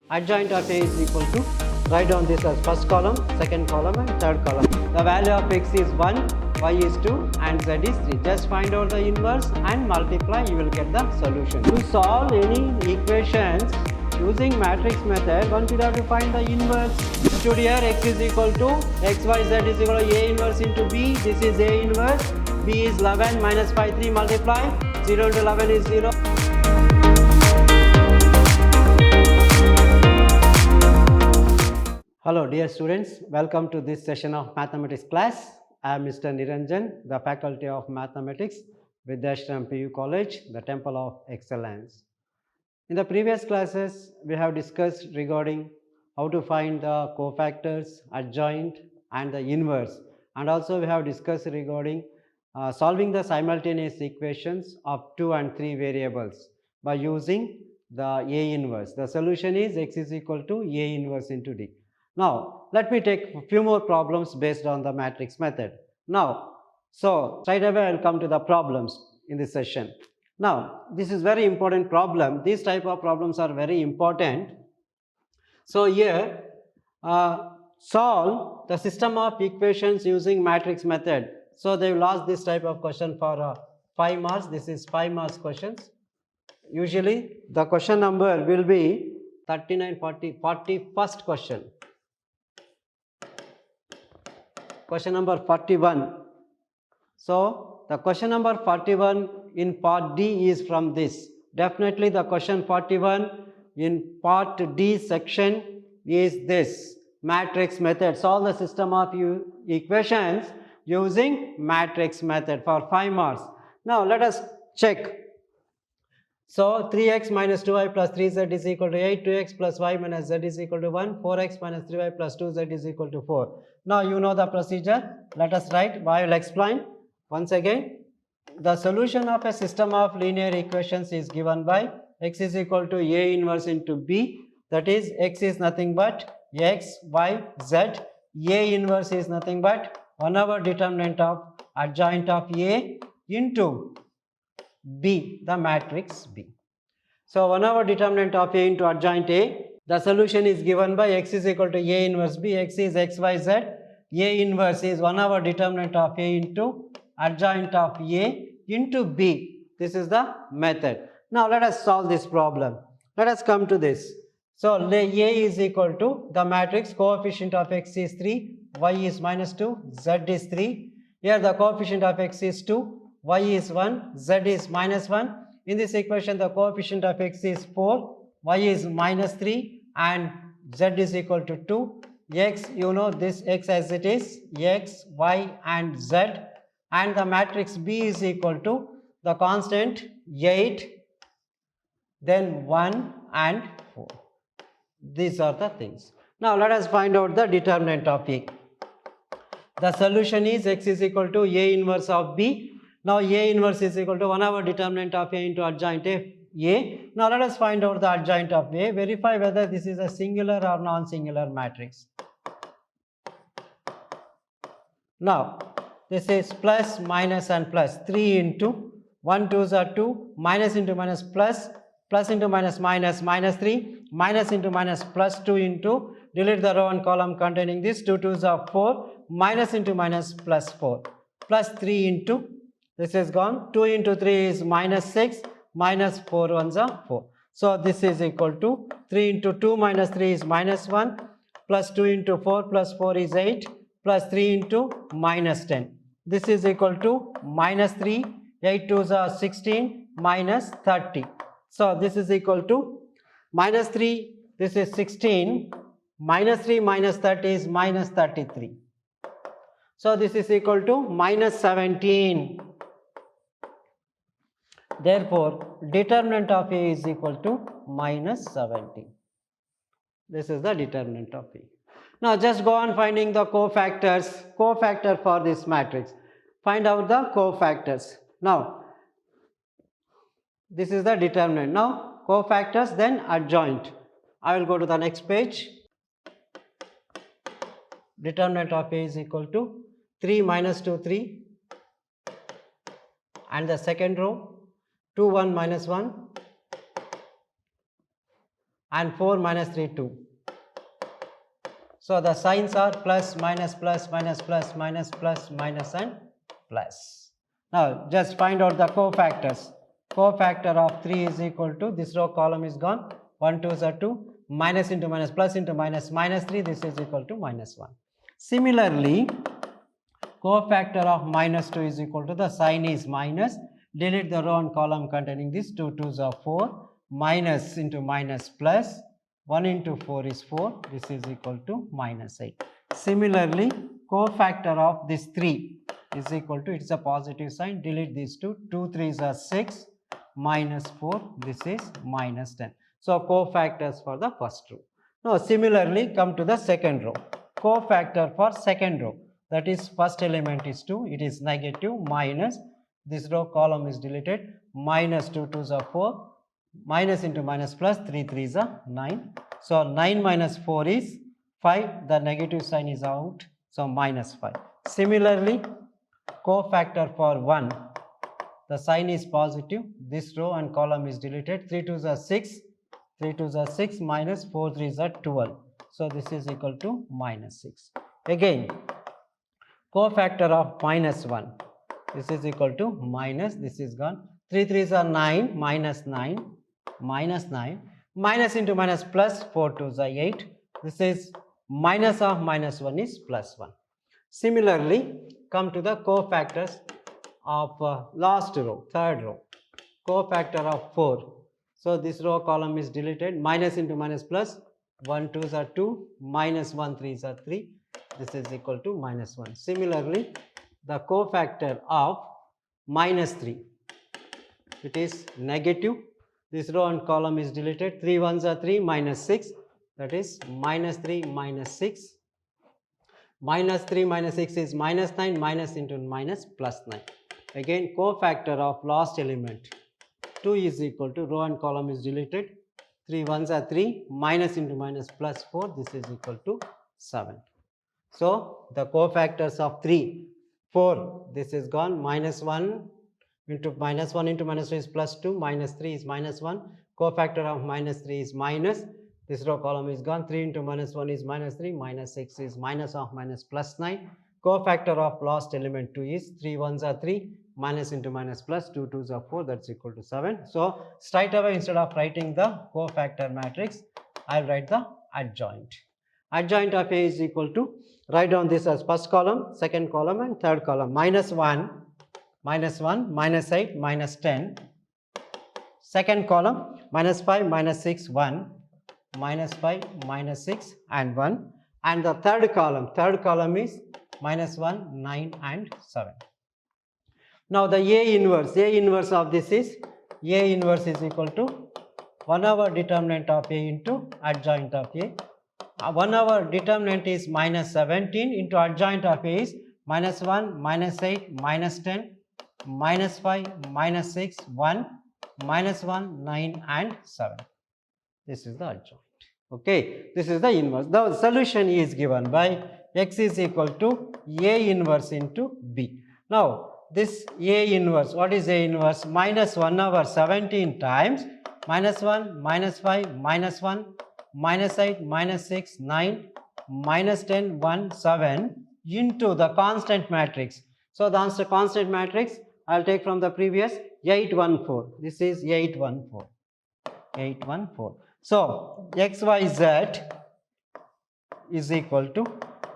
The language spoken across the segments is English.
Adjoint of A is equal to, write down this as first column, second column and third column. The value of x is 1, y is 2 and z is 3. Just find out the inverse and multiply, you will get the solution. To solve any equations using matrix method, one will have to find the inverse. Substitute here x is equal to x, y, z is equal to A inverse into B. This is A inverse. B is 11 minus 5, 3 multiply. 0 into 11 is 0. Hello dear students, welcome to this session of mathematics class. I am Mr. Niranjan, the faculty of mathematics, Vidhyaashram PU College, the Temple of Excellence. In the previous classes, we have discussed regarding how to find the cofactors, adjoint and the inverse, and also we have discussed regarding solving the simultaneous equations of 2 and 3 variables by using the A inverse. The solution is x is equal to A inverse into D. Now, let me take a few more problems based on the matrix method. Now, so straight away I will come to the problems in this session. Now, this is very important problem. These type of problems are very important. So here, solve the system of equations using matrix method. So they will ask this type of question for 5 marks. This is 5 marks questions. Usually, the question number will be 39, 40, 41st question. Question number 41. So, the question number 41 in part D is from this. Definitely the question 41 in part D section is this matrix method. Solve the system of equations using matrix method for 5 marks. Now, let us check. So, 3x minus 2y plus 3z is equal to 8, 2x plus y minus z is equal to 1, 4x minus 3y plus 2z is equal to 4. Now, you know the procedure. Let us write. I will explain once again. The solution of a system of linear equations is given by x is equal to A inverse into B. That is, x is nothing but x, y, z. A inverse is nothing but 1 over determinant of adjoint of A into B, the matrix B. So, 1 over determinant of A into adjoint A. The solution is given by x is equal to A inverse B. X is x, y, z. A inverse is 1 over determinant of A into adjoint of A into B. This is the method. Now, let us solve this problem. Let us come to this. So, A is equal to the matrix coefficient of x is 3, y is minus 2, z is 3. Here the coefficient of x is 2, y is 1, z is minus 1. In this equation, the coefficient of x is 4, y is minus 3 and z is equal to 2. X, you know this x as it is, x, y and z, and the matrix B is equal to the constant 8, then 1 and 4. These are the things. Now, let us find out the determinant of A. The solution is x is equal to A inverse of B. Now, A inverse is equal to 1 over determinant of A into adjoint A. Now, let us find out the adjoint of A. Verify whether this is a singular or non-singular matrix. Now, this is plus, minus and plus. 3 into 1, 2s are 2, minus into minus plus, plus into minus minus, minus 3, minus into minus plus 2 into, delete the row and column containing this, 2 2s are 4, minus into minus plus 4, plus 3 into, this is gone, 2 into 3 is minus 6, minus 4 ones are 4. So, this is equal to 3 into 2 minus 3 is minus 1, plus 2 into 4 plus 4 is 8, plus 3 into minus 10. This is equal to minus 3, 8 2s are 16, minus 30. So, this is equal to minus 3, this is 16, minus 3 minus 30 is minus 33. So, this is equal to minus 17. Therefore, determinant of A is equal to minus 17. This is the determinant of A. Now, just go on finding the cofactor for this matrix. Find out the cofactors. Now, this is the determinant. Now, cofactors, then adjoint. I will go to the next page. Determinant of A is equal to 3 minus 2, 3. And the second row, 2, 1 minus 1. and 4 minus 3 2. So the signs are plus, minus, plus, minus, plus, minus, plus, minus and plus. Now just find out the cofactors. Cofactor of 3 is equal to, this row column is gone, 1 2s are 2, minus into minus, plus into minus, minus 3, this is equal to minus 1. Similarly, cofactor of minus 2 is equal to, the sign is minus, delete the row and column containing this, 2 2s are 4, minus into minus plus, 1 into 4 is 4, this is equal to minus 8. Similarly, cofactor of this 3 is equal to, it's a positive sign, delete these 2, 2 3s are 6, minus 4, this is minus 10. So cofactors for the first row. Now similarly, come to the second row. Cofactor for second row, that is first element is 2, it is negative, minus, this row column is deleted, minus 2 2s are 4, minus into minus plus, 3 3s are 9. So 9 minus 4 is 5, the negative sign is out, so minus 5. Similarly, cofactor for 1, the sign is positive, this row and column is deleted, 3 2s are 6, 3 2s are 6, minus 4 3s are 12. So this is equal to minus 6. Again, cofactor of minus 1, this is equal to minus, this is gone, 3 3s are 9, minus 9, minus 9, minus into minus plus, 4 2s are 8, this is minus of minus 1 is plus 1. Similarly, come to the cofactors of last row, third row, cofactor of 4. So this row column is deleted, minus into minus plus, 1 2s are 2, minus 1 3s are 3, this is equal to minus 1. Similarly, the cofactor of minus 3, it is negative, this row and column is deleted, 3 1s are 3, minus 6, that is minus 3 minus 6, minus 3 minus 6 is minus 9, minus into minus plus 9. Again, cofactor of last element 2 is equal to, row and column is deleted, 3 1s are 3, minus into minus plus 4, this is equal to 7. So the cofactors of 3, 4, this is gone, minus 1 into minus 2 is plus 2, minus 3 is minus 1, cofactor of minus 3 is minus, this row column is gone, 3 into minus 1 is minus 3, minus 6 is minus of minus plus 9, cofactor of last element 2 is, 3 1s are 3, minus into minus plus, 2 2s are 4, that's equal to 7. So straight away, instead of writing the cofactor matrix, I will write the adjoint. Adjoint of A is equal to, write down this as first column, second column and third column, minus 1, minus 1, minus 8, minus 10, second column, minus 5, minus 6, 1, minus 5, minus 6 and 1, and the third column is minus 1, 9 and 7. Now the A inverse of this is, A inverse is equal to 1 over determinant of A into adjoint of A. 1 over determinant is minus 17 into adjoint of A is minus 1, minus 8, minus 10, minus 5, minus 6, 1, minus 1, 9 and 7. This is the adjoint. Okay, this is the inverse. The solution is given by x is equal to A inverse into B. Now this A inverse, what is A inverse? Minus 1 over 17 times minus 1, minus 5, minus 1, minus 8, minus 6, 9, minus 10, 1, 7 into the constant matrix. So the answer constant matrix I will take from the previous 8 1 4. This is 8 1 4. 8 1 4. So x y z is equal to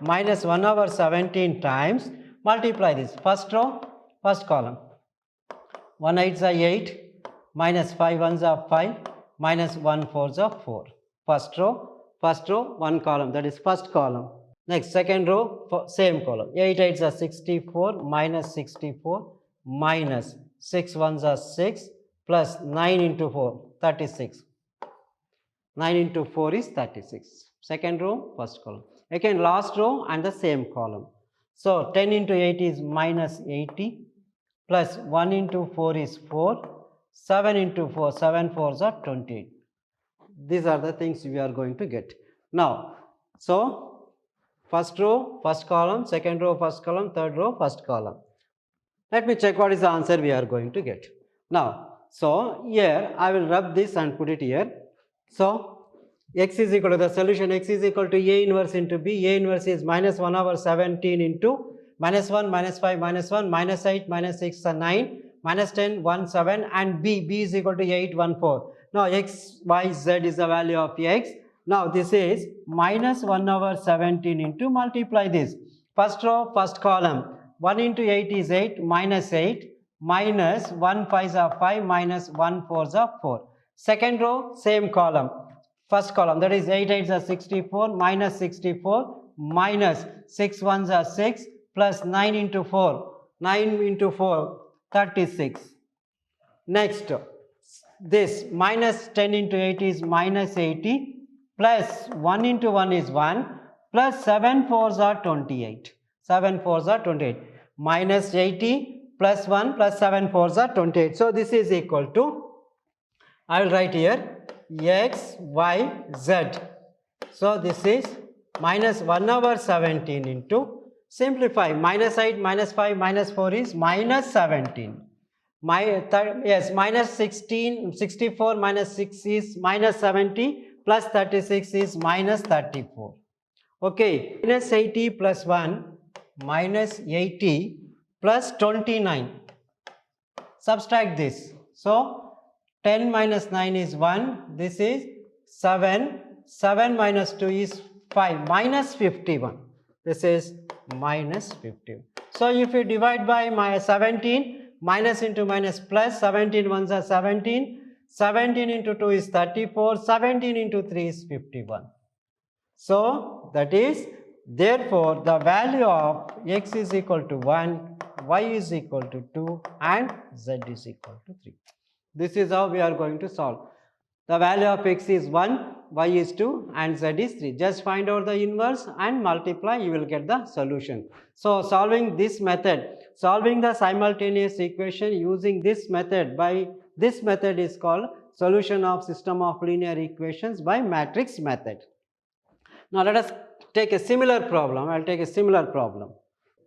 minus 1 over 17 times, multiply this first row, first column, 1 8s are 8, minus 5 1s are 5, minus 1 4s are 4. First row, one column, that is first column. Next, second row, same column, 8 8s are 64, minus 64, minus 6 1s are 6, plus 9 into 4, 36. 9 into 4 is 36. Second row, first column. Again, last row and the same column. So 10 into 8 is minus 80, plus 1 into 4 is 4, 7 into 4, 7 4s are 28. These are the things we are going to get. Now, so first row, first column, second row, first column, third row, first column. Let me check what is the answer we are going to get. Now, so here I will rub this and put it here. So x is equal to the solution, x is equal to A inverse into B. A inverse is minus 1 over 17 into minus 1, minus 5, minus 1, minus 8, minus 6, 9, minus 10, 1, 7, and B is equal to 8, 1, 4. Now x, y, z is the value of x. Now this is minus 1 over 17 into, multiply this. First row, first column. 1 into 8 is 8, minus 8, minus 1 5s are 5, minus 1 4s are 4. Second row, same column. First column, that is 8 8s are 64, minus 64, minus 6 1s are 6, plus 9 into 4, 9 into 4, 36. Next, this minus 10 into 8 is minus 80, plus 1 into 1 is 1, plus 7 4s are 28. 7 4s are 28. Minus 80 plus 1 plus 7 4s are 28. So this is equal to, I will write here, x, y, z. So this is minus 1 over 17 into, simplify, minus 8, minus 5, minus 4 is minus 17. Minus 16, 64 minus 6 is minus 70, plus 36 is minus 34. Okay, minus 80 plus 1, minus 80 plus 29. Subtract this. So 10 minus 9 is 1, this is 7, 7 minus 2 is 5, minus 51. This is minus 51. So if you divide by my 17, minus into minus plus, 17 ones are 17, 17 into 2 is 34, 17 into 3 is 51. So that is, therefore the value of x is equal to 1, y is equal to 2, and z is equal to 3. This is how we are going to solve. The value of x is 1, y is 2, and z is 3. Just find out the inverse and multiply, you will get the solution. So solving this method, solving the simultaneous equation using this method, by this method is called solution of system of linear equations by matrix method. Now let us take a similar problem. I will take a similar problem.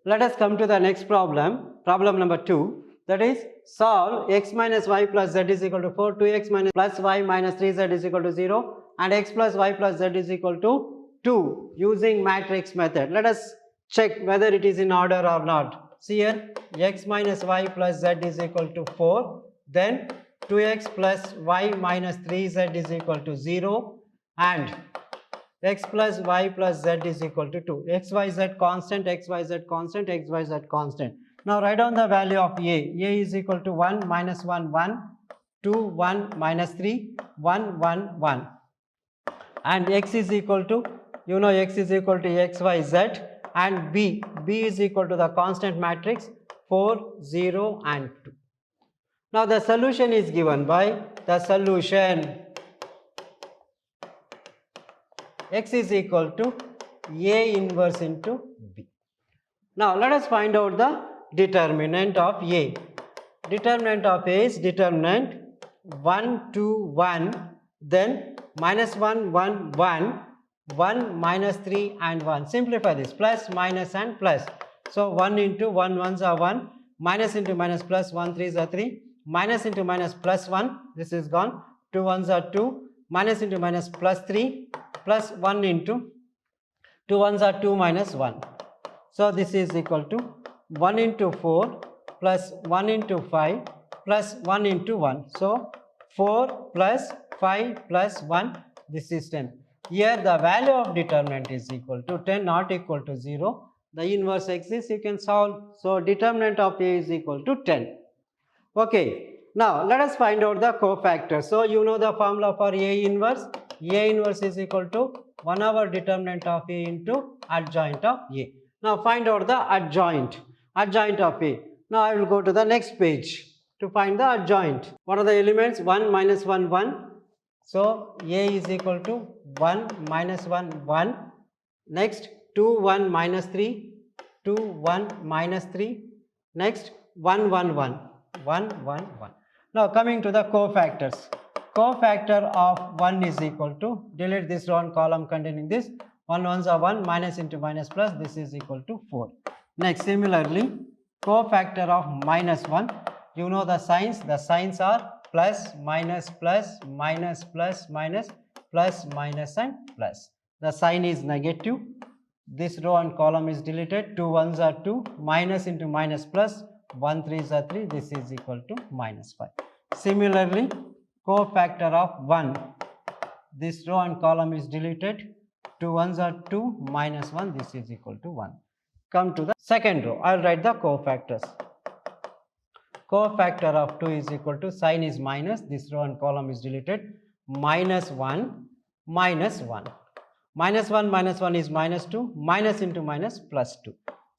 Let us come to the next problem, problem number 2. That is, solve x minus y plus z is equal to 4, 2x minus plus y minus 3z is equal to 0, and x plus y plus z is equal to 2 using matrix method. Let us check whether it is in order or not. See here, x minus y plus z is equal to 4, then 2x plus y minus 3z is equal to 0, and x plus y plus z is equal to 2. X, y, z constant, x, y, z constant, x, y, z constant. Now write down the value of a. A is equal to 1, minus 1, 1, 2, 1, minus 3, 1, 1, 1. And x is equal to, you know, x is equal to x, y, z, and b. B is equal to the constant matrix 4, 0, and 2. Now the solution is given by the solution x is equal to A inverse into B. Now let us find out the determinant of A. Determinant of A is determinant 1, 2, 1, then minus 1, 1, 1, 1, minus 3, and 1. Simplify this, plus, minus, and plus. So 1 into 1 ones are 1, minus into minus plus 1 3s are 3, minus into minus plus 1, this is gone, 2 ones are 2, minus into minus plus 3, plus 1 into 2 ones are 2 minus 1. So this is equal to 1 into 4 plus 1 into 5 plus 1 into 1. So 4 plus 5 plus 1, this is 10. Here the value of determinant is equal to 10, not equal to 0. The inverse exists, you can solve. So determinant of A is equal to 10. Okay, now let us find out the cofactor. So you know the formula for A inverse. A inverse is equal to 1 over determinant of A into adjoint of A. Now find out the adjoint of A. Now I will go to the next page to find the adjoint. What are the elements? 1, minus 1, 1. So A is equal to 1, minus 1, 1. Next 2, 1, minus 3, 2, 1, minus 3. Next 1, 1, 1, 1, 1, 1. Now coming to the cofactors. Cofactor of 1 is equal to, delete this one column containing this, 1 ones are 1, minus into minus plus, this is equal to 4. Next, similarly, cofactor of minus 1, you know the signs are plus, minus, plus, minus, plus, minus, plus, minus and plus. The sign is negative. This row and column is deleted. 2 ones are 2, minus into minus plus, 1 3s are 3, this is equal to minus 5. Similarly, cofactor of 1, this row and column is deleted. 2 ones are 2, minus 1, this is equal to 1. Come to the second row, I will write the cofactors. Cofactor of 2 is equal to, sign is minus, this row and column is deleted, minus 1, minus 1. Minus 1 is minus 2, minus into minus plus 2.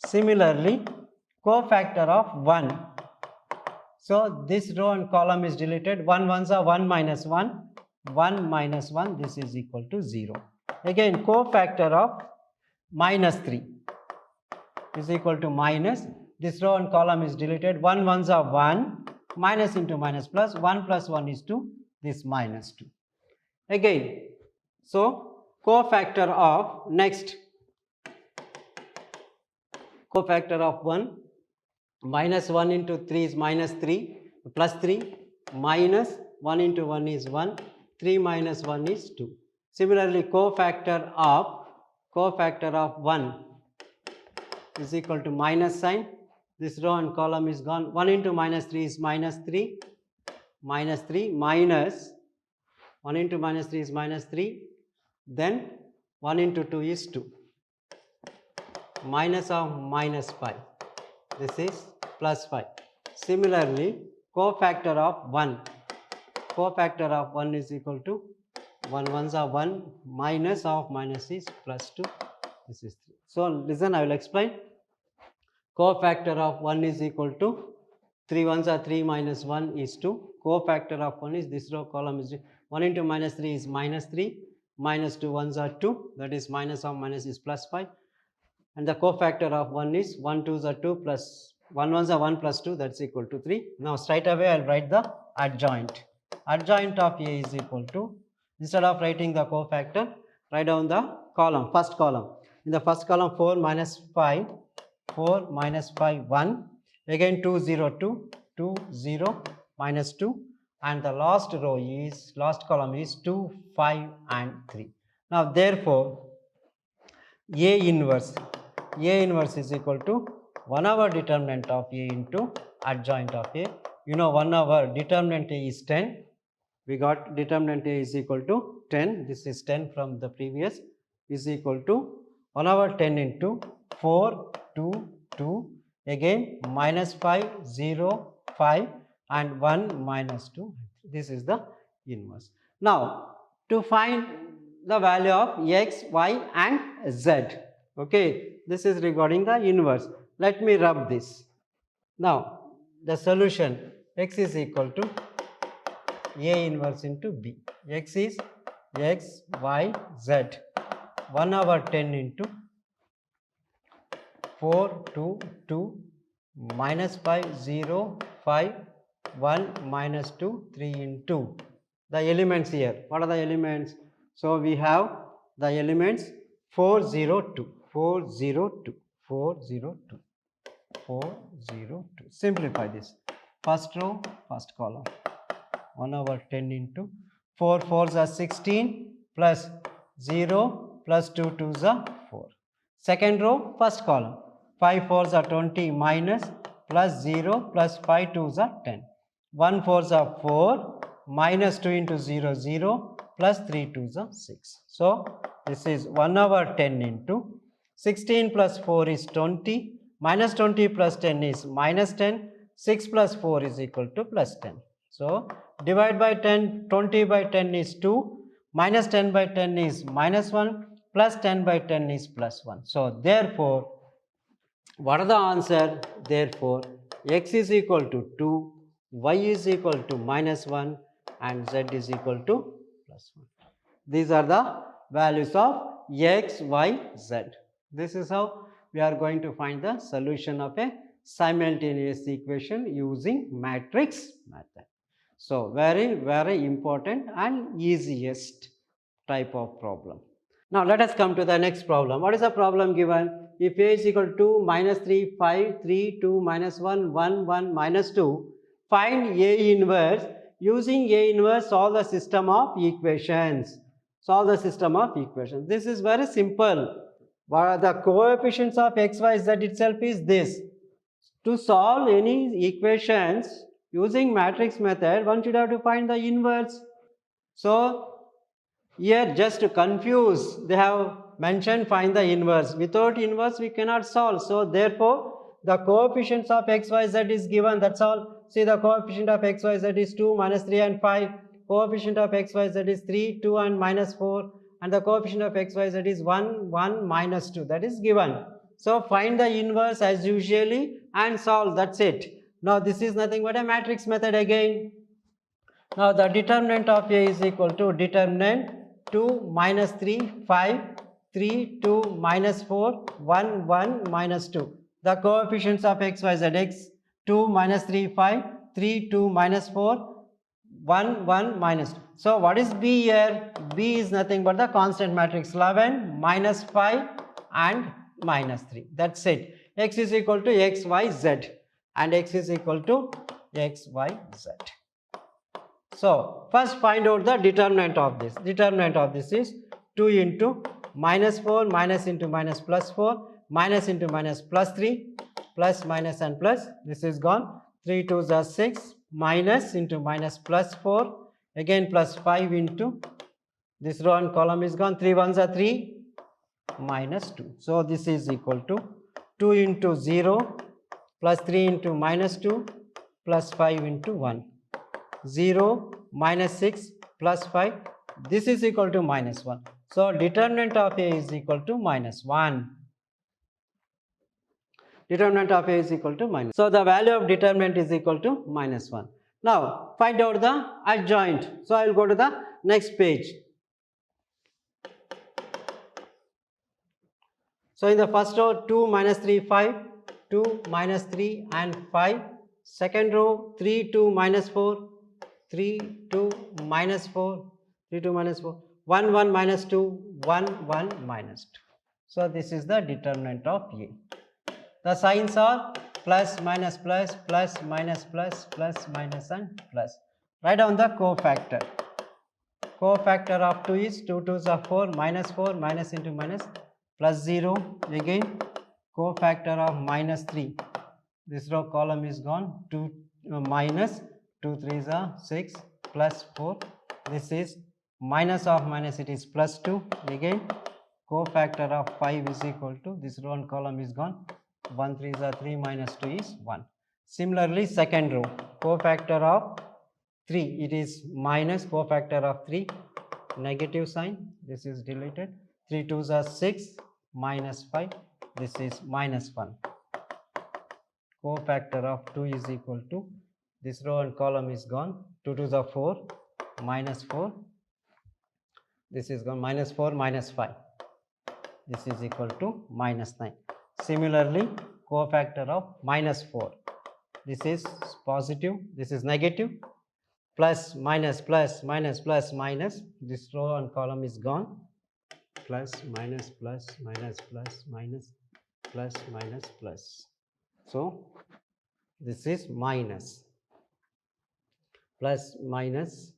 Similarly, cofactor of 1. So, this row and column is deleted, 1 ones are 1 minus 1, 1 minus 1, this is equal to 0. Again, cofactor of minus 3 is equal to minus, this row and column is deleted, 1 ones are 1, minus into minus plus, 1 plus 1 is 2, this minus 2. Again, so cofactor of next, cofactor of 1, minus 1 into 3 is minus 3, plus 3, minus 1 into 1 is 1, 3 minus 1 is 2. Similarly, cofactor of 1 is equal to minus sign, this row and column is gone, 1 into minus 3 is minus 3, minus 3, minus 1 into minus 3 is minus 3, then 1 into 2 is 2, minus of minus 5, this is plus 5. Similarly, cofactor of 1, cofactor of 1 is equal to 1 ones are 1, minus of minus is plus 2, this is 3. So, listen, I will explain. Cofactor of 1 is equal to 3 ones are 3 minus 1 is 2. Cofactor of 1 is this row column is 1 into minus 3 is minus 3, minus 2 ones are 2, that is minus of minus is plus 5. And the cofactor of 1 is 1 2s are 2 plus 1 ones are 1 plus 2, that's equal to 3. Now, straight away I will write the adjoint. Adjoint of A is equal to, instead of writing the cofactor, write down the column, first column. In the first column 4 minus 5, 4 minus 5 1, again 2 0 2, 2 0 minus 2, and the last row is, last column is 2 5 and 3. Now, therefore, A inverse is equal to 1 over determinant of A into adjoint of A. You know, 1 over determinant A is 10, we got determinant A is equal to 10, this is 10 from the previous, is equal to 1 over 10 into 4 2 2, again minus 5 0 5 and 1 minus 2, this is the inverse. Now, to find the value of x, y and z, okay, this is regarding the inverse. Let me rub this. Now, the solution, x is equal to A inverse into B. X is x, y, z, 1 over 10 into 4 2 2 minus 5 0 5 1 minus 2 3 into the elements here. What are the elements? So, we have the elements 4 0 2, 4 0 2, 4 0 2, 4 0 2. Simplify this. First row, first column, 1 over 10 into 4 4s are 16 plus 0 plus 2 2s are 4. Second row, first column, 5 4s are 20 minus plus 0 plus 5 2s are 10. 1 4s are 4 minus 2 into 0 0 plus 3 2s are 6. So, this is 1 over 10 into 16 plus 4 is 20, minus 20 plus 10 is minus 10, 6 plus 4 is equal to plus 10. So, divide by 10, 20 by 10 is 2, minus 10 by 10 is minus 1, plus 10 by 10 is plus 1. So, therefore, what are the answer? Therefore, x is equal to 2, y is equal to minus 1 and z is equal to plus 1. These are the values of x, y, z. This is how we are going to find the solution of a simultaneous equation using matrix method. So, very, very important and easiest type of problem. Now, let us come to the next problem. What is the problem given? If A is equal to minus 3, 5, 3, 2, minus 1, 1, 1, minus 2, find A inverse using A inverse, solve the system of equations. Solve the system of equations. This is very simple. The coefficients of x, y, z itself is this. To solve any equations using matrix method, one should have to find the inverse. So here just to confuse, they have mentioned find the inverse. Without inverse we cannot solve. So therefore the coefficients of x, y, z is given, that's all. See, the coefficient of x, y, z is 2, minus 3 and 5. Coefficient of x, y, z is 3, 2 and minus 4. And the coefficient of x, y, z is 1, 1, minus 2. That is given. So find the inverse as usually and solve. That's it. Now this is nothing but a matrix method again. Now the determinant of A is equal to determinant 2, minus 3, 5, 3, 2, minus 4, 1, 1, minus 2. The coefficients of x, y, z, x, 2, minus 3, 5, 3, 2, minus 4, 1, 1, minus 2. So what is B here? B is nothing but the constant matrix 11, minus 5 and minus 3. That's it. X is equal to x, y, z and x is equal to x, y, z. So first find out the determinant of this. Determinant of this is 2 into minus 4, minus into minus plus 4, minus into minus plus 3, plus minus and plus, this is gone. 3 2s are 6, minus into minus plus 4, again plus 5 into, this row and column is gone. 3 1s are 3, minus 2. So this is equal to 2 into 0, plus 3 into minus 2, plus 5 into 1. 0, minus 6, plus 5, this is equal to minus 1. So determinant of A is equal to minus 1. Determinant of A is equal to minus. So the value of determinant is equal to minus 1. Now find out the adjoint. So I will go to the next page. So in the first row, 2, minus 3, 5, 2, minus 3 and 5. Second row, 3, 2, minus 4, 3, 2, minus 4, 3, 2, minus 4, 1, 1, minus 2, 1, 1, minus 2. So this is the determinant of A. The signs are plus, minus, plus, plus, minus, plus, plus, minus and plus. Write down the cofactor. Cofactor of 2 is 2 2s are 4, minus 4, minus into minus, plus 0. Again, cofactor of minus 3. This row column is gone. 2 minus 2 3s are 6, plus 4. This is minus of minus, it is plus 2. Again, cofactor of 5 is equal to, this row and column is gone. 1 3s are 3, minus 2 is 1. Similarly, second row, cofactor of 3, it is minus, cofactor of 3, negative sign, this is deleted. 3 2s are 6, minus 5, this is minus 1. Cofactor of 2 is equal to, this row and column is gone. 2 2s are 4, minus 4, this is gone, minus 4, minus 5, this is equal to minus 9. Similarly, cofactor of minus 4, this is positive, this is negative, plus, minus, plus, minus, plus, minus, this row and column is gone, plus, minus, plus, minus, plus, minus, plus, minus, plus. So this is minus, plus, minus,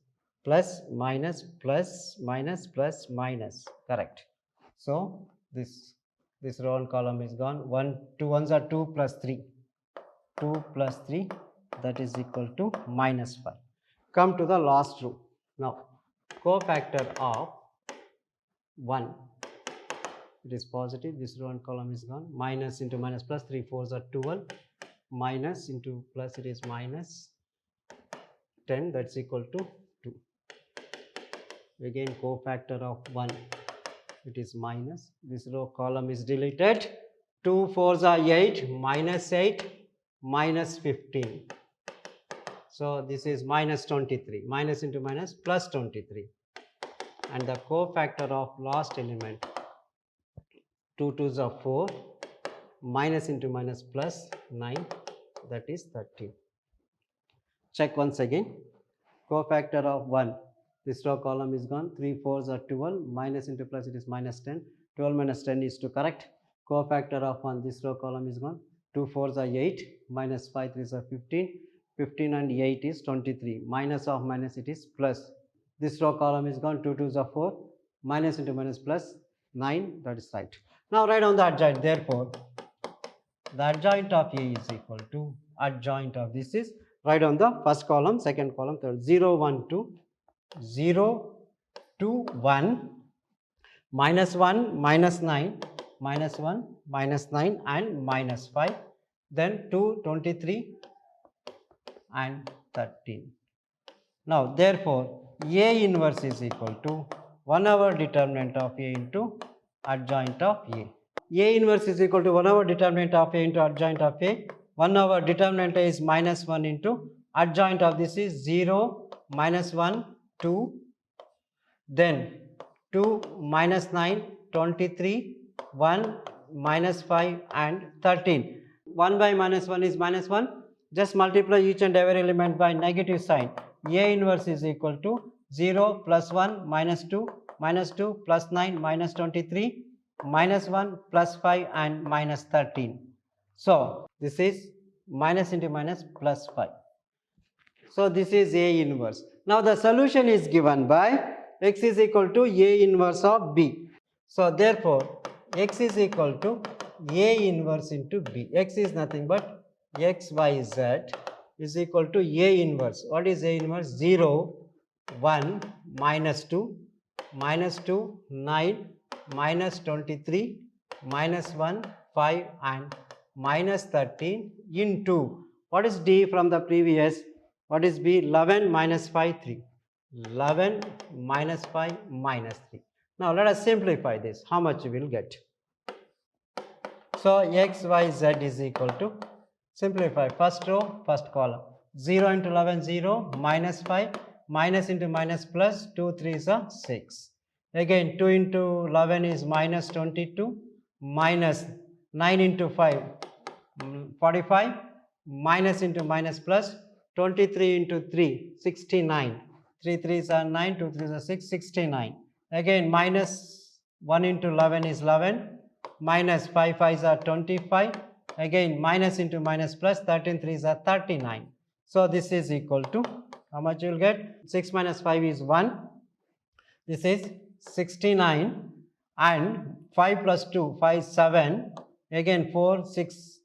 plus, minus, plus, minus, plus, minus, correct. So this row and column is gone. 2 1s are 2 plus 3, 2 plus 3, that is equal to minus 5. Come to the last row. Now cofactor of 1, it is positive, this row and column is gone. Minus into minus plus, 3 4s are 12, minus into plus, it is minus 10, that's equal to 2. Again, cofactor of 1, it is minus, this row column is deleted. 2 4s are 8, minus 8, minus 15. So this is minus 23, minus into minus, plus 23. And the cofactor of last element, 2 2s are 4, minus into minus, plus 9, that is 13. Check once again. Cofactor of 1, this row column is gone. 3 4s are 12, minus into plus, it is minus 10. 12 minus 10 is to correct. Cofactor of 1, this row column is gone. 2 4s are 8, minus 5 3s are 15. 15 and 8 is 23. Minus of minus, it is plus. This row column is gone. 2 2s are 4. Minus into minus plus 9. That is right. Now write on the adjoint. Therefore, the adjoint of A is equal to adjoint of this is, write on the first column, second column, third. 0 1 2, 0 2 1, minus 1 minus 9, minus 1 minus 9 and minus 5, then 2 23 and 13. Now therefore, A inverse is equal to 1 over determinant of A into adjoint of A. A inverse is equal to 1 over determinant of A into adjoint of A. 1 over determinant is minus 1 into adjoint of this is 0, minus 1, 2, then 2 minus 9, 23, 1 minus 5 and 13. 1 by minus 1 is minus 1. Just multiply each and every element by negative sign. A inverse is equal to 0 plus 1 minus 2 plus 9 minus 23 minus 1 plus 5 and minus 13. So this is minus into minus plus 5. So this is A inverse. Now the solution is given by x is equal to A inverse of B. So therefore x is equal to A inverse into B. X is nothing but x, y, z is equal to A inverse. What is A inverse? 0, 1, minus 2, 9, minus 23, minus 1, 5 and minus 13 into, what is D from the previous? What is B? 11 minus 5, 3. 11 minus 5 minus 3. Now let us simplify this. How much you will get? So x, y, z is equal to, simplify first row, first column. 0 into 11, 0, minus 5, minus into minus plus, 2 3s are 6. Again 2 into 11 is minus 22, minus 9 into 5, 45, minus into minus plus, 23 into 3, 69. 3 3s are 9, 2 3s are 6, 69. Again minus 1 into 11 is 11, minus 5 5s are 25. Again minus into minus plus, 13 3s are 39. So this is equal to, how much you will get? 6 minus 5 is 1. This is 69 and 5 plus 2, 5, 7. Again 4, 6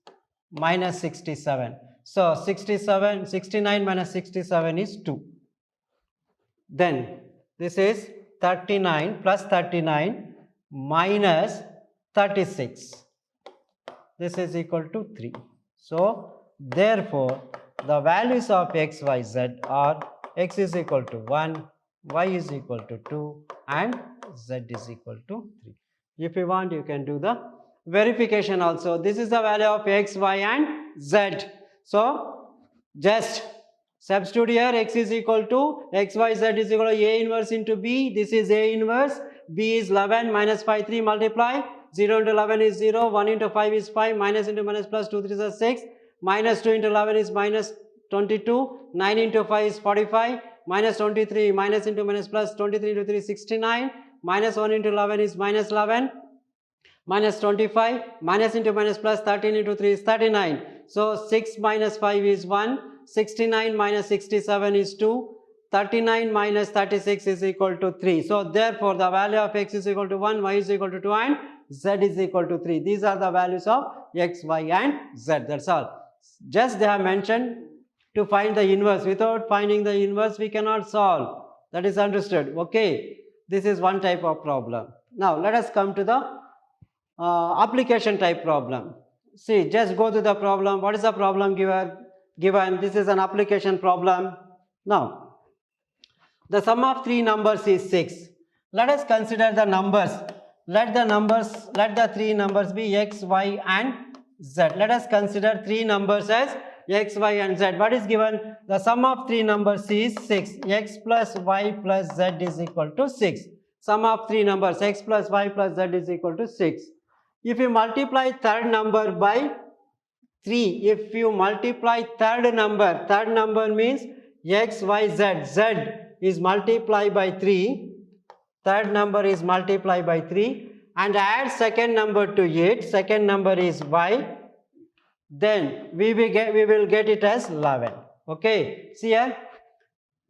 minus 67. So 69 minus 67 is 2. Then this is 39 plus 39 minus 36. This is equal to 3. So therefore the values of x, y, z are x is equal to 1, y is equal to 2 and z is equal to 3. If you want, you can do the verification also. This is the value of x, y and z. So just substitute here, x is equal to x, y, z is equal to A inverse into B. This is A inverse. B is 11 minus 5, 3 multiply. 0 into 11 is 0, 1 into 5 is 5, minus into minus plus 2 3 is 6, minus 2 into 11 is minus 22, 9 into 5 is 45, minus 23, minus into minus plus 23 into 3 is 69, minus 1 into 11 is minus 11, minus 25, minus into minus plus 13 into 3 is 39. So 6 minus 5 is 1, 69 minus 67 is 2, 39 minus 36 is equal to 3. So therefore the value of x is equal to 1, y is equal to 2 and z is equal to 3. These are the values of x, y and z. That's all. Just they have mentioned to find the inverse. Without finding the inverse we cannot solve. That is understood. Okay. This is one type of problem. Now let us come to the application type problem. See, just go to the problem. What is the problem given? This is an application problem. Now, the sum of three numbers is 6. Let us consider the numbers. Let the three numbers be x, y and z. Let us consider three numbers as x, y and z. What is given? The sum of three numbers is 6. X plus y plus z is equal to 6. Sum of three numbers x plus y plus z is equal to 6. If you multiply third number by 3, if you multiply third number means x, y, z. Z is multiplied by 3. Third number is multiplied by 3 and add second number to it. Second number is y. Then we will get it as 11. Okay, see here,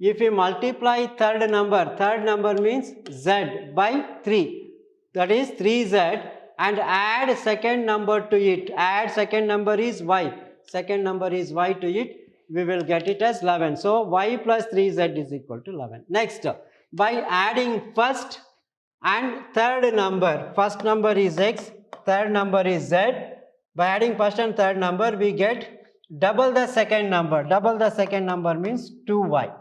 if you multiply third number means z by 3, that is 3z, and add second number to it, add second number is y to it, we will get it as 11. So y plus 3z is equal to 11. Next, by adding first and third number, first number is x, third number is z, by adding first and third number we get double the second number means 2y.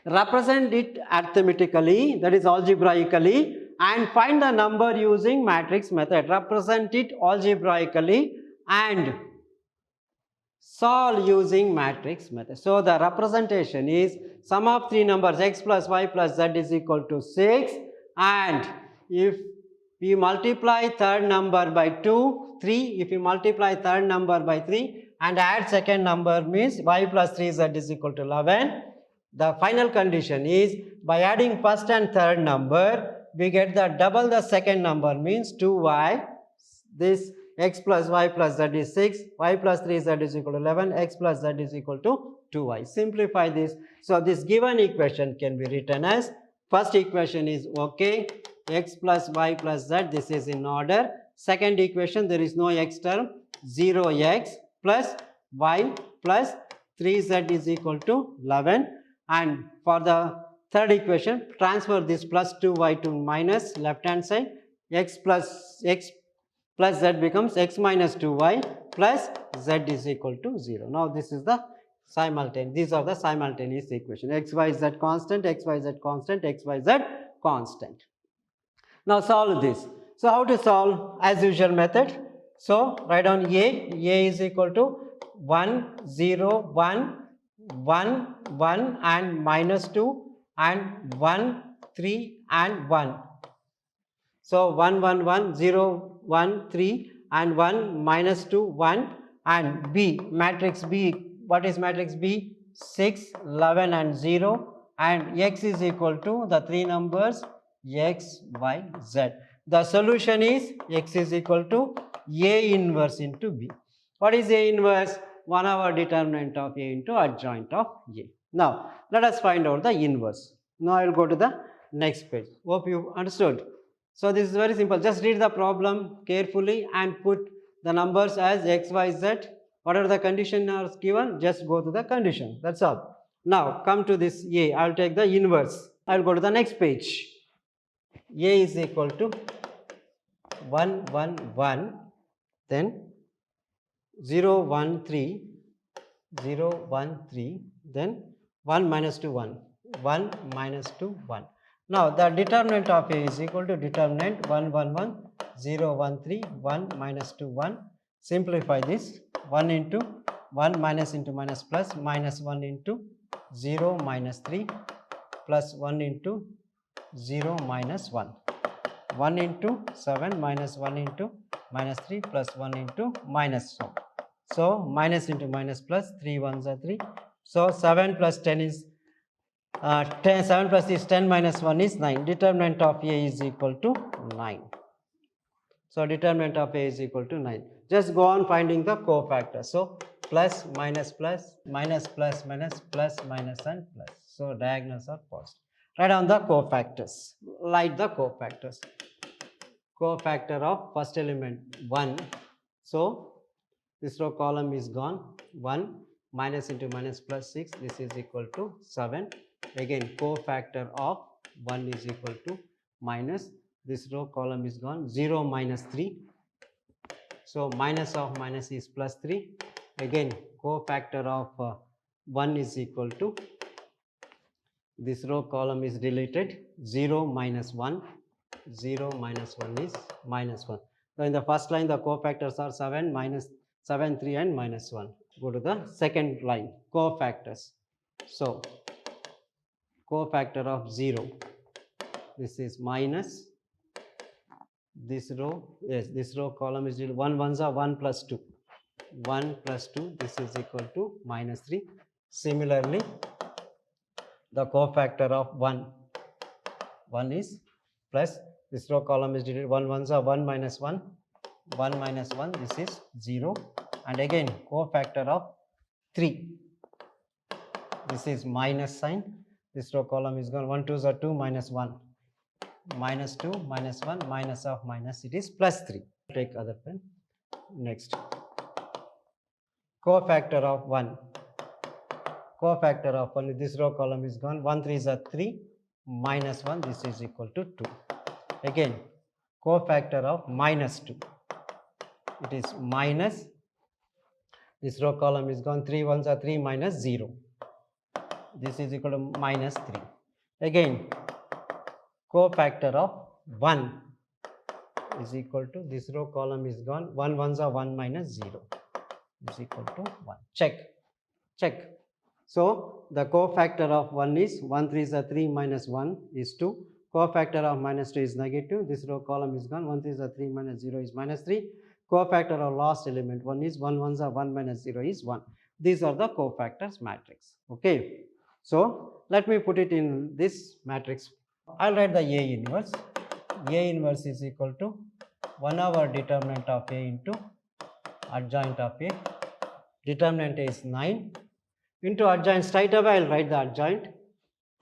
Represent it arithmetically, that is algebraically, and find the number using matrix method. Represent it algebraically and solve using matrix method. So the representation is sum of three numbers x plus y plus z is equal to 6, and if we multiply third number by 2, 3, if you multiply third number by 3 and add second number means y plus 3z is equal to 11. The final condition is by adding first and third number we get the double the second number means 2y. This x plus y plus z is 6, y plus 3z is equal to 11, x plus z is equal to 2y. Simplify this. So this given equation can be written as, first equation is okay, x plus y plus z, this is in order. Second equation, there is no x term, 0x plus y plus 3z is equal to 11. And for the third equation, transfer this plus 2y to minus left hand side, x plus z becomes x minus 2y plus z is equal to 0. Now this is the simultaneous, these are the simultaneous equation, x, y, z constant, x, y, z constant, x, y, z constant. Now solve this. So how to solve? As usual method. So write down a is equal to 1, 0, 1, 1, 1 and minus 2 and 1, 3 and 1. So 1, 1, 1, 0, 1, 3 and 1, minus 2, 1, and B, matrix B. What is matrix B? 6, 11 and 0, and x is equal to the three numbers x, y, z. The solution is x is equal to A inverse into B. What is A inverse? 1 over determinant of A into adjoint of A. Now let us find out the inverse. Now I will go to the next page. Hope you understood. So this is very simple. Just read the problem carefully and put the numbers as x, y, z. Whatever the condition is given, just go to the condition. That's all. Now come to this A. I will take the inverse. I will go to the next page. A is equal to 1, 1, 1, then 0, 1, 3, 0, 1, 3, then 1 minus 2, 1, 1 minus 2, 1. Now the determinant of A is equal to determinant 1, 1, 1, 0, 1, 3, 1 minus 2, 1. Simplify this. 1 into 1 minus into minus plus, minus 1 into 0 minus 3 plus 1 into 0 minus 1. 1 into 7 minus 1 into minus 3 plus 1 into minus 1. So minus into minus plus, 3 ones are 3. So 7 plus 10 is 10, 7 plus is 10 minus 1 is 9. Determinant of A is equal to 9. So determinant of A is equal to 9. Just go on finding the cofactor. So plus, minus, plus, minus, plus, minus, plus, minus and plus. So diagonals are positive. Write down the cofactors. Write the cofactors. Cofactor of first element 1. So this row column is gone. 1 minus into minus plus 6. This is equal to 7. Again cofactor of 1 is equal to minus, this row column is gone, 0 minus 3. So minus of minus is plus 3. Again cofactor of 1 is equal to, this row column is deleted, 0 minus 1, 0 minus 1 is minus 1. So in the first line the cofactors are 7, minus 7, 3 and minus 1. Go to the second line, cofactors. So cofactor of 0, this is minus, this row, yes, this row column is 1 ones are 1 plus 2, 1 plus 2, this is equal to minus 3. Similarly the cofactor of 1 is plus, this row column is deleted, 1 ones are 1 minus 1, 1 minus 1, this is 0. And again cofactor of 3, This is minus sign. This row column is gone. 1 2s are 2 minus 1. Minus 2 minus 1 minus of minus, it is plus 3. Take other pen. Next. Cofactor of 1. Cofactor of 1. This row column is gone. 1 3s are 3 minus 1. This is equal to 2. Again, cofactor of minus 2. It is minus. This row column is gone. 3 1s are 3 minus 0. This is equal to minus 3. Again, cofactor of 1 is equal to, this row column is gone. 1 1s are 1 minus 0 is equal to 1. Check. Check. So, the cofactor of 1 is 1 3s are 3 minus 1 is 2. Cofactor of minus 2 is negative. This row column is gone. 1 3s are 3 minus 0 is minus 3. Cofactor of last element 1 is 1 1s are 1 minus 0 is 1. These are the cofactors matrix. Okay. So, let me put it in this matrix. I'll write the A inverse. A inverse is equal to 1 over determinant of A into adjoint of A. Determinant is 9 into adjoint. Straight away I'll write the adjoint.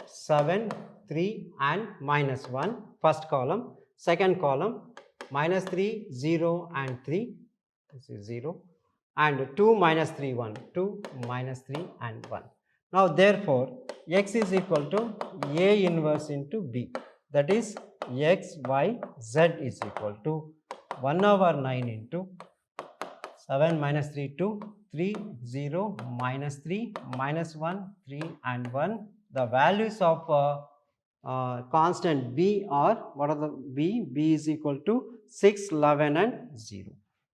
7, 3 and minus 1, first column. Second column, minus 3, 0 and 3. This is 0. And 2 minus 3, 1. 2 minus 3 and 1. Now, therefore, x is equal to A inverse into B. That is, x, y, z is equal to 1 over 9 into 7 minus 3, 2, 3, 0, minus 3, minus 1, 3 and 1. The values of constant B are, what are the B? B is equal to 6, 11 and 0.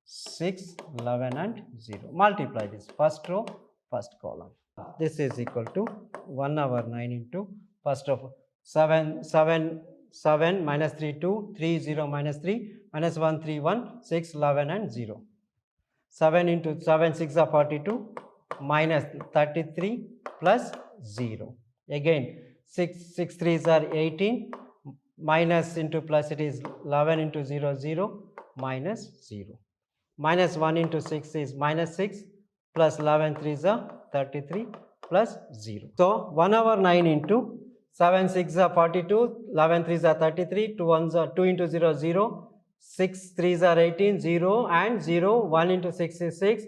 6, 11 and 0. Multiply this first row, first column. This is equal to 1 over 9 into first of 7 minus 3, 2, 3, 0 minus 3, minus 1, 3, 1, 6, 11 and 0. 7 into 7, 6 are 42, minus 33 plus 0. Again, 6 3s are 18, minus into plus, it is 11 into 0, 0, minus 0. Minus 1 into 6 is minus 6, plus 11 3s are 33 plus 0. So, 1 over 9 into 7 6 are 42, 11 3s are 33, 2 1s are 2 into 0 0, 6 3s are 18, 0 and 0, 1 into 6 is 6,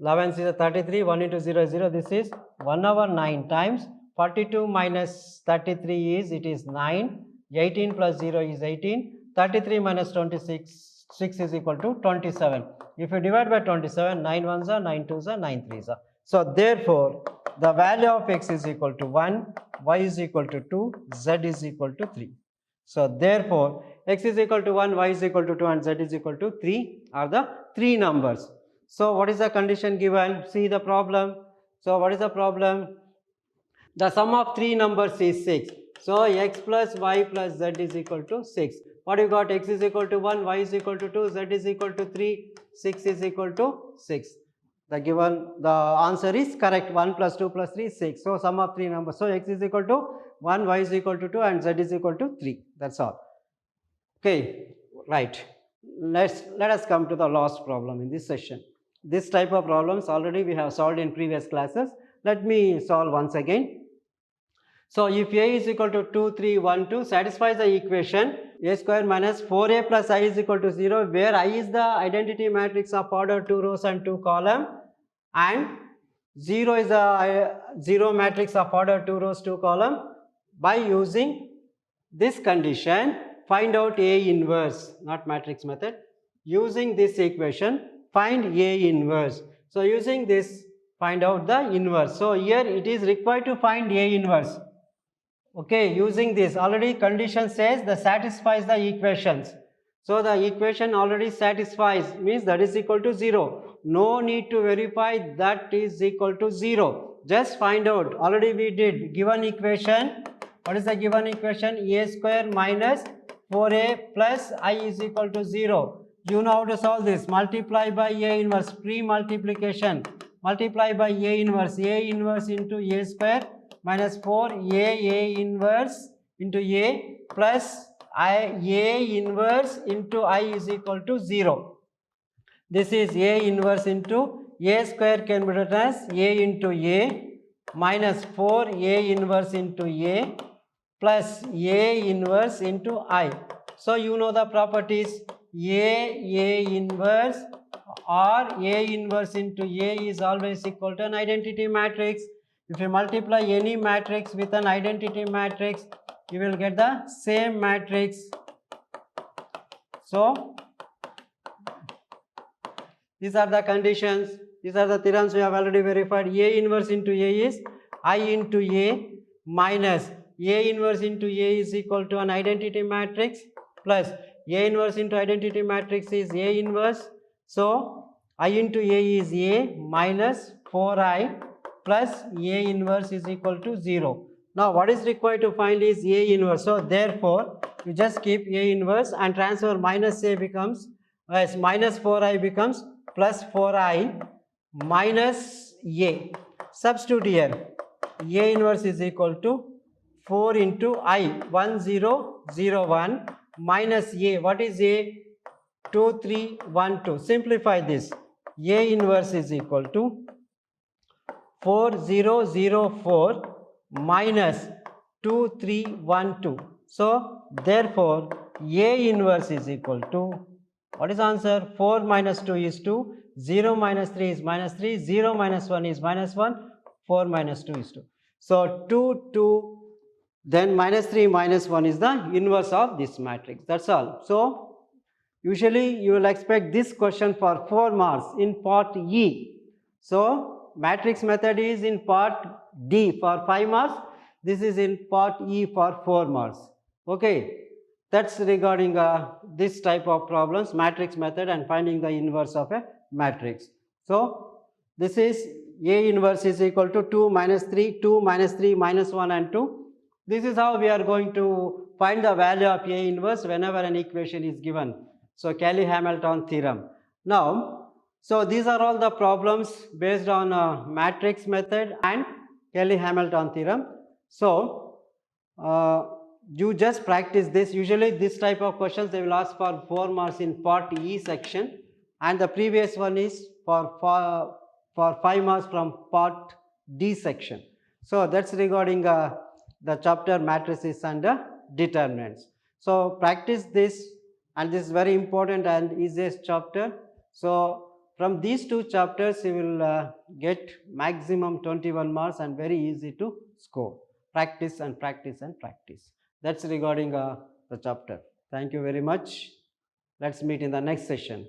11 3s are 33, 1 into 0 0. This is 1 over 9 times 42 minus 33 is, it is 9, 18 plus 0 is 18, 33 minus 26, 6 is equal to 27. If you divide by 27, 9 1s are, 9 2s are, 9 3s are. So, therefore, the value of x is equal to 1, y is equal to 2, z is equal to 3. So, therefore, x is equal to 1, y is equal to 2 and z is equal to 3 are the 3 numbers. So, what is the condition given? See the problem. So, what is the problem? The sum of 3 numbers is 6. So, x plus y plus z is equal to 6. What you got? X is equal to 1, y is equal to 2, z is equal to 3, 6 is equal to 6. The answer is correct. 1 plus 2 plus 3 is 6. So, sum of 3 numbers. So, x is equal to 1, y is equal to 2 and z is equal to 3. That's all. Okay, right. Let us come to the last problem in this session. This type of problems already we have solved in previous classes. Let me solve once again. So, if A is equal to 2, 3, 1, 2 satisfies the equation A square minus 4A plus I is equal to 0, where I is the identity matrix of order 2 rows and 2 column and 0 is a 0 matrix of order 2 rows 2 column. By using this condition, find out A inverse, not matrix method. Using this equation, find A inverse. So, using this, find out the inverse. So, here it is required to find A inverse. Okay, using this, already condition says that satisfies the equations. So, the equation already satisfies, means that is equal to 0. No need to verify that is equal to 0. Just find out. Already we did. Given equation, what is the given equation? A square minus 4A plus I is equal to 0. You know how to solve this. Multiply by A inverse, pre-multiplication. Multiply by A inverse into A square minus 4A inverse into A plus A inverse into I is equal to 0. This is A inverse into A square can be written as A into A minus 4A inverse into A plus A inverse into I. So you know the properties. A inverse or A inverse into A is always equal to an identity matrix. If you multiply any matrix with an identity matrix, you will get the same matrix. So these are the conditions. These are the theorems we have already verified. A inverse into A is I into A minus A inverse into A is equal to an identity matrix plus A inverse into identity matrix is A inverse. So I into A is A minus 4I plus A inverse is equal to 0. Now what is required to find is A inverse. So therefore you just keep A inverse and transfer minus A becomes as minus 4I becomes plus 4I minus A. Substitute here. A inverse is equal to 4 into I 1001 minus A. What is A? 2312. Simplify this. A inverse is equal to 4004 minus 2312. So therefore A inverse is equal to, what is answer? 4 minus 2 is 2, 0 minus 3 is minus 3, 0 minus 1 is minus 1, 4 minus 2 is 2. So 2, 2, then minus 3 minus 1 is the inverse of this matrix. That's all. So usually you will expect this question for 4 marks in part E. So matrix method is in part D for 5 marks. This is in part E for 4 marks. Okay. That's regarding this type of problems, matrix method and finding the inverse of a matrix. So this is A inverse is equal to 2 minus 3, 2 minus 3 minus 1 and 2. This is how we are going to find the value of A inverse whenever an equation is given. So Cayley-Hamilton theorem. Now, so these are all the problems based on matrix method and Cayley-Hamilton theorem. So you just practice this. Usually this type of questions they will ask for 4 marks in part E section, and the previous one is for 5 marks from part D section. So that's regarding the chapter matrices and determinants. So practice this, and this is very important and easiest chapter. So from these two chapters you will get maximum 21 marks and very easy to score. Practice and practice and practice. That's regarding the chapter. Thank you very much. Let's meet in the next session.